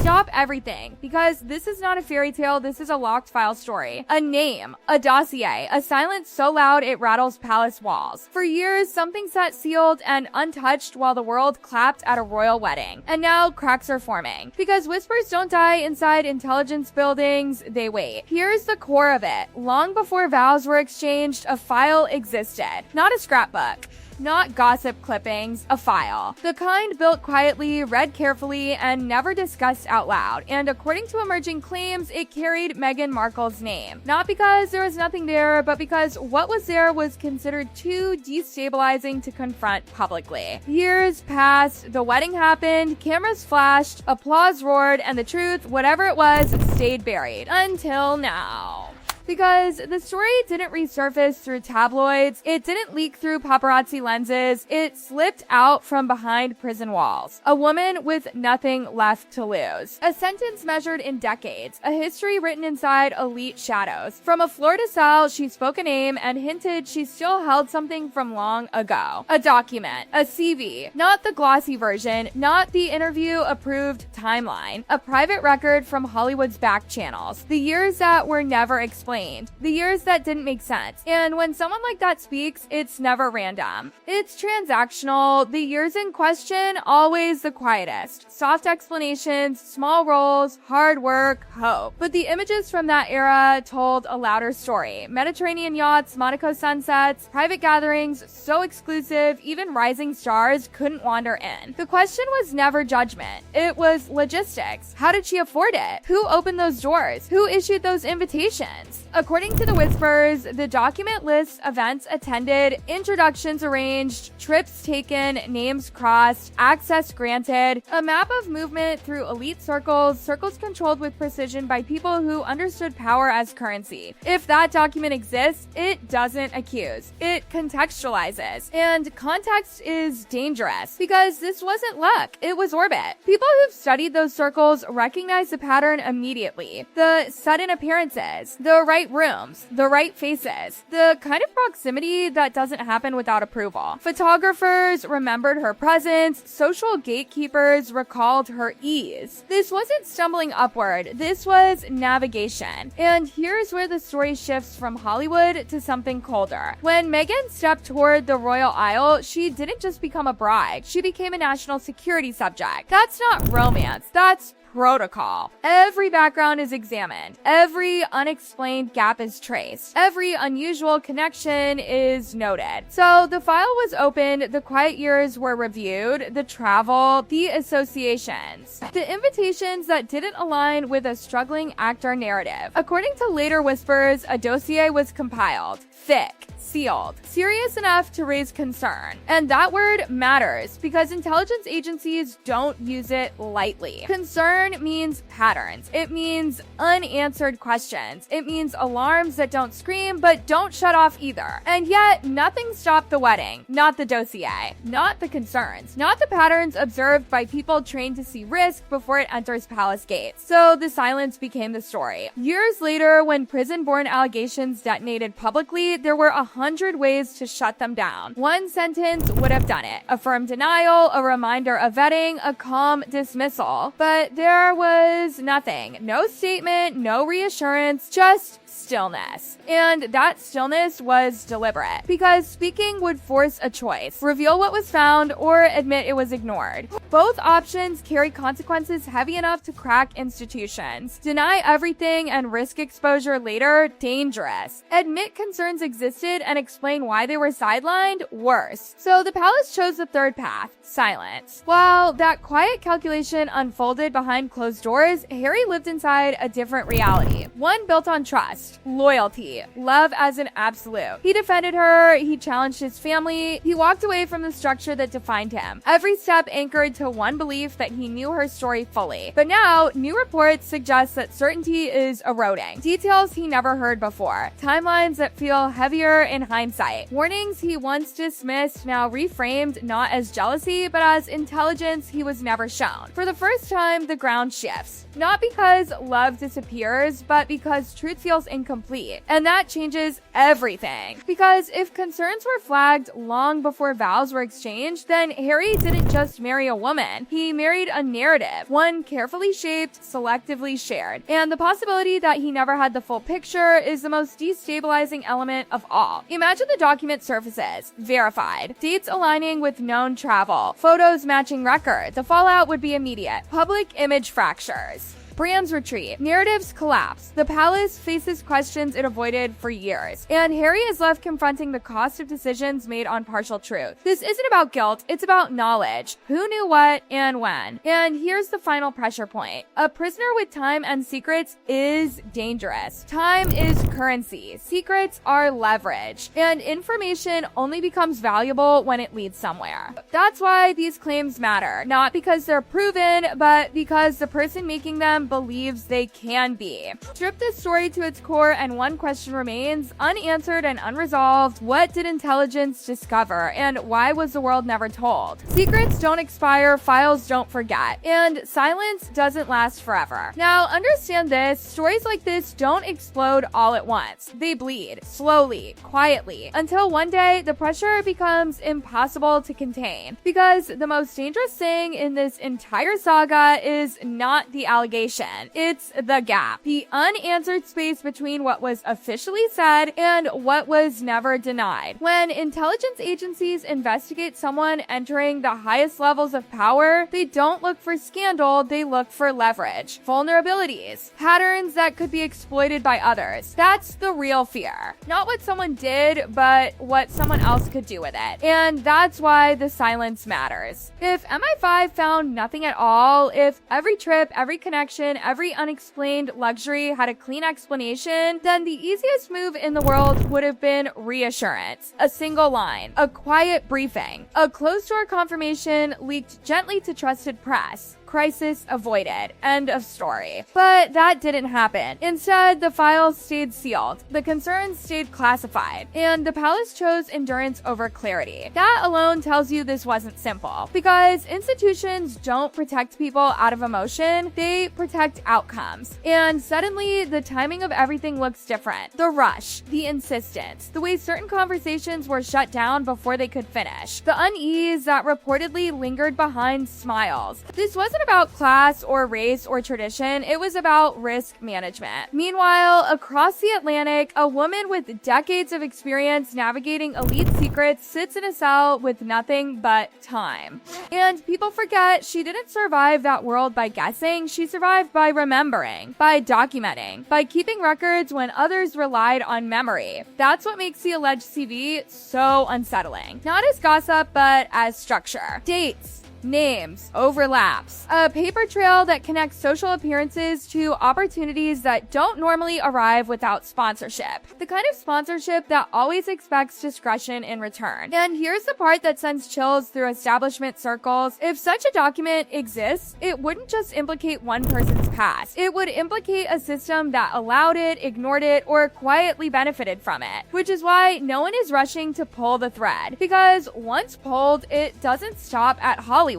Stop everything, because this is not a fairy tale, this is a locked file story. A name, a dossier, a silence so loud it rattles palace walls. For years, something sat sealed and untouched while the world clapped at a royal wedding. And now cracks are forming. Because whispers don't die inside intelligence buildings, they wait. Here's the core of it. Long before vows were exchanged, a file existed. Not a scrapbook. Not gossip clippings, a file. The kind built quietly, read carefully, and never discussed out loud. And according to emerging claims, it carried Meghan Markle's name. Not because there was nothing there, but because what was there was considered too destabilizing to confront publicly. Years passed, the wedding happened, cameras flashed, applause roared, and the truth, whatever it was, stayed buried. Until now. Because the story didn't resurface through tabloids, it didn't leak through paparazzi lenses, it slipped out from behind prison walls. A woman with nothing left to lose. A sentence measured in decades, a history written inside elite shadows. From a floor to cell, she spoke a name and hinted she still held something from long ago. A document, a CV, not the glossy version, not the interview-approved timeline. A private record from Hollywood's back channels. The years that were never explained. The years that didn't make sense. And when someone like that speaks, it's never random. It's transactional. The years in question, always the quietest. Soft explanations, small roles, hard work, hope. But the images from that era told a louder story. Mediterranean yachts, Monaco sunsets, private gatherings, so exclusive, even rising stars couldn't wander in. The question was never judgment. It was logistics. How did she afford it? Who opened those doors? Who issued those invitations? According to the whispers, the document lists events attended, introductions arranged, trips taken, names crossed, access granted, a map of movement through elite circles, circles controlled with precision by people who understood power as currency. If that document exists, it doesn't accuse. It contextualizes. And context is dangerous because this wasn't luck, it was orbit. People who've studied those circles recognize the pattern immediately. The sudden appearances, the right rooms, the right faces, the kind of proximity that doesn't happen without approval. Photographers remembered her presence, social gatekeepers recalled her ease. This wasn't stumbling upward, this was navigation. And here's where the story shifts from Hollywood to something colder. When Meghan stepped toward the royal aisle, she didn't just become a bride, she became a national security subject. That's not romance, that's protocol. Every background is examined. Every unexplained gap is traced. Every unusual connection is noted. So the file was opened, the quiet years were reviewed, the travel, the associations, the invitations that didn't align with a struggling actor narrative. According to later whispers, a dossier was compiled. Thick, sealed, serious enough to raise concern. And that word matters because intelligence agencies don't use it lightly. Concern means patterns. It means unanswered questions. It means alarms that don't scream but don't shut off either. And yet, nothing stopped the wedding. Not the dossier. Not the concerns. Not the patterns observed by people trained to see risk before it enters palace gates. So the silence became the story. Years later, when prison-born allegations detonated publicly, there were 100 ways to shut them down. One sentence would have done it. A firm denial, a reminder of vetting, a calm dismissal. But there was nothing. No statement, no reassurance, just stillness. And that stillness was deliberate because speaking would force a choice. Reveal what was found or admit it was ignored. Both options carry consequences heavy enough to crack institutions. Deny everything and risk exposure later, dangerous. Admit concerns existed and explain why they were sidelined, worse. So the palace chose the third path, silence. While that quiet calculation unfolded behind closed doors, Harry lived inside a different reality. One built on trust, loyalty, love as an absolute. He defended her, he challenged his family, he walked away from the structure that defined him. Every step anchored to one belief that he knew her story fully. But now, new reports suggest that certainty is eroding. Details he never heard before. Timelines that feel heavier in hindsight. Warnings he once dismissed, now reframed not as jealousy, but as intelligence he was never shown. For the first time, the ground shifts. Not because love disappears, but because truth feels incomplete. And that changes everything. Because if concerns were flagged long before vows were exchanged, then Harry didn't just marry a woman. He married a narrative, one carefully shaped, selectively shared. And the possibility that he never had the full picture is the most destabilizing element of all. Imagine the document surfaces, verified, dates aligning with known travel, photos matching records. The fallout would be immediate. Public image fractures. Brands retreat. Narratives collapse. The palace faces questions it avoided for years. And Harry is left confronting the cost of decisions made on partial truth. This isn't about guilt, it's about knowledge. Who knew what and when? And here's the final pressure point. A prisoner with time and secrets is dangerous. Time is currency. Secrets are leverage. And information only becomes valuable when it leads somewhere. That's why these claims matter. Not because they're proven, but because the person making them believes they can be. Strip this story to its core and one question remains, unanswered and unresolved. What did intelligence discover, and why was the world never told? Secrets don't expire, files don't forget, and silence doesn't last forever. Now, understand this, stories like this don't explode all at once. They bleed, slowly, quietly, until one day the pressure becomes impossible to contain. Because the most dangerous thing in this entire saga is not the allegation. It's the gap. The unanswered space between what was officially said and what was never denied. When intelligence agencies investigate someone entering the highest levels of power, they don't look for scandal, they look for leverage, vulnerabilities, patterns that could be exploited by others. That's the real fear. Not what someone did, but what someone else could do with it. And that's why the silence matters. If MI5 found nothing at all, if every trip, every connection, every unexplained luxury had a clean explanation, then the easiest move in the world would have been reassurance. A single line, a quiet briefing, a closed-door confirmation leaked gently to trusted press. Crisis avoided. End of story. But that didn't happen. Instead, the files stayed sealed, the concerns stayed classified, and the palace chose endurance over clarity. That alone tells you this wasn't simple, because institutions don't protect people out of emotion, they protect outcomes. And suddenly, the timing of everything looks different. The rush, the insistence, the way certain conversations were shut down before they could finish, the unease that reportedly lingered behind smiles. This wasn't about class or race or tradition, it was about risk management. Meanwhile, across the Atlantic, a woman with decades of experience navigating elite secrets sits in a cell with nothing but time. And people forget she didn't survive that world by guessing, she survived by remembering, by documenting, by keeping records when others relied on memory. That's what makes the alleged CV so unsettling. Not as gossip, but as structure. Dates, names, overlaps. A paper trail that connects social appearances to opportunities that don't normally arrive without sponsorship. The kind of sponsorship that always expects discretion in return. And here's the part that sends chills through establishment circles. If such a document exists, it wouldn't just implicate one person's past. It would implicate a system that allowed it, ignored it, or quietly benefited from it. Which is why no one is rushing to pull the thread. Because once pulled, it doesn't stop at Hollywood.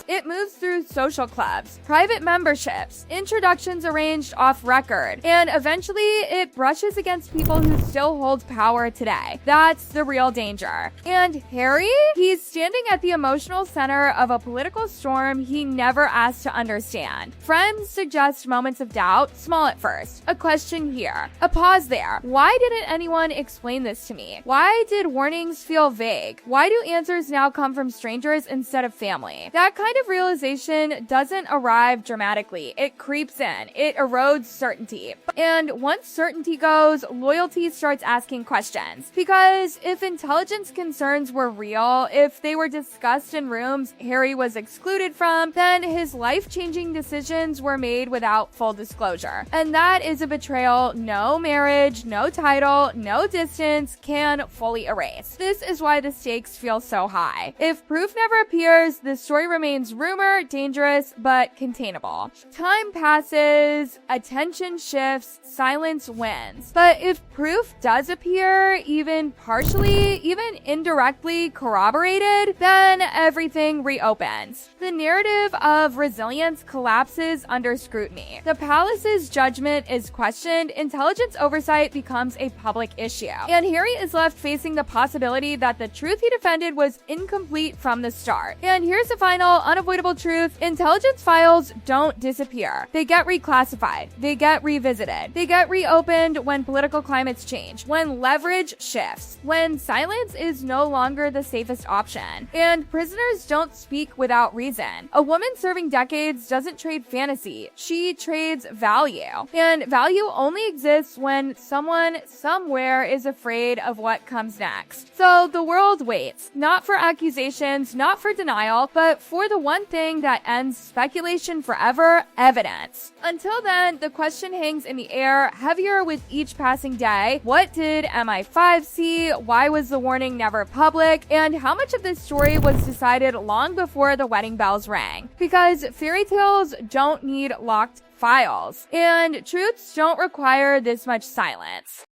It moves through social clubs, private memberships, introductions arranged off record, and eventually it brushes against people who still hold power today. That's the real danger. And Harry? He's standing at the emotional center of a political storm he never asked to understand. Friends suggest moments of doubt, small at first. A question here, a pause there. Why didn't anyone explain this to me? Why did warnings feel vague? Why do answers now come from strangers instead of family? That kind of realization doesn't arrive dramatically. It creeps in. It erodes certainty. And once certainty goes, loyalty starts asking questions. Because if intelligence concerns were real, if they were discussed in rooms Harry was excluded from, then his life-changing decisions were made without full disclosure. And that is a betrayal no marriage, no title, no distance can fully erase. This is why the stakes feel so high. If proof never appears, the story remains rumor, dangerous, but containable. Time passes, attention shifts, silence wins. But if proof does appear, even partially, even indirectly corroborated, then everything reopens. The narrative of resilience collapses under scrutiny. The palace's judgment is questioned, intelligence oversight becomes a public issue. And Harry is left facing the possibility that the truth he defended was incomplete from the start. And here's the final unavoidable truth. Intelligence files don't disappear. They get reclassified. They get revisited. They get reopened when political climates change, when leverage shifts, when silence is no longer the safest option. And prisoners don't speak without reason. A woman serving decades doesn't trade fantasy. She trades value. And value only exists when someone somewhere is afraid of what comes next. So the world waits, not for accusations, not for denial, but for the one thing that ends speculation forever: evidence. Until then, the question hangs in the air, heavier with each passing day. What did MI5 see? Why was the warning never public? And how much of this story was decided long before the wedding bells rang? Because fairy tales don't need locked files, and truths don't require this much silence.